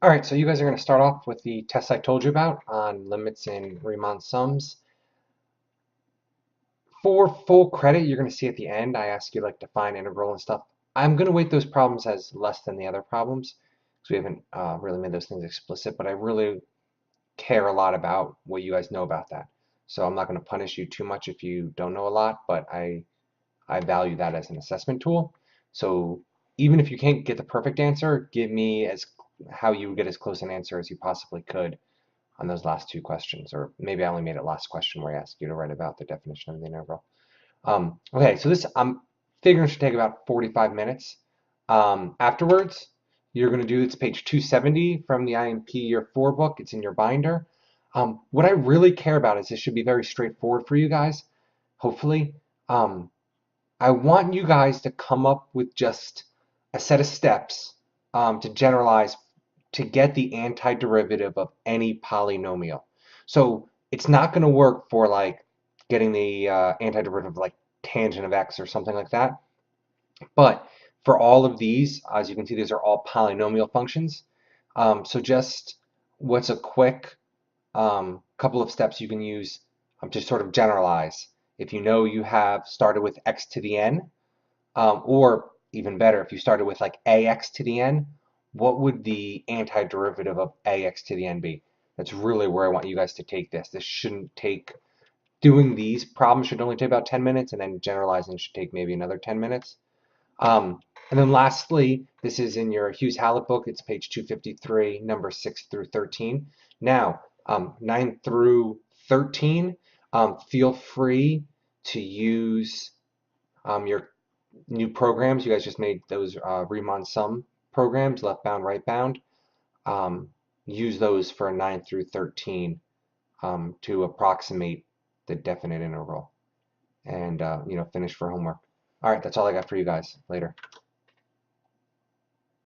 All right, so you guys are going to start off with the test I told you about on limits and Riemann sums. For full credit, you're going to see at the end, I ask you like define integral and stuff. I'm going to weight those problems as less than the other problems because we haven't really made those things explicit, but I really care a lot about what you guys know about that. So I'm not going to punish you too much if you don't know a lot, but I value that as an assessment tool. So even if you can't get the perfect answer, give me as how you would get as close an answer as you possibly could on those last two questions, or maybe I only made it last question where I asked you to write about the definition of the integral. Okay, so this I'm figuring should take about 45 minutes. Afterwards, you're going to do it's page 270 from the IMP Year 4 book. It's in your binder. What I really care about is this should be very straightforward for you guys, hopefully. Um, I want you guys to come up with just a set of steps to generalize to get the antiderivative of any polynomial. So it's not going to work for like getting the antiderivative of like tangent of x or something like that. But for all of these, as you can see, these are all polynomial functions. So just what's a quick couple of steps you can use to sort of generalize. If you know you have started with x to the n, or even better, if you started with like ax to the n, what would the antiderivative of ax to the n be? That's really where I want you guys to take this. This shouldn't take, doing these problems should only take about 10 minutes, and then generalizing should take maybe another 10 minutes. And then lastly, this is in your Hughes-Hallett book. It's page 253, number 6 through 13. Now, 9 through 13, feel free to use your new programs. You guys just made those Riemann sum programs, left bound, right bound. Um, use those for 9 through 13 to approximate the definite integral and finish for homework. All right, that's all I got for you guys. Later.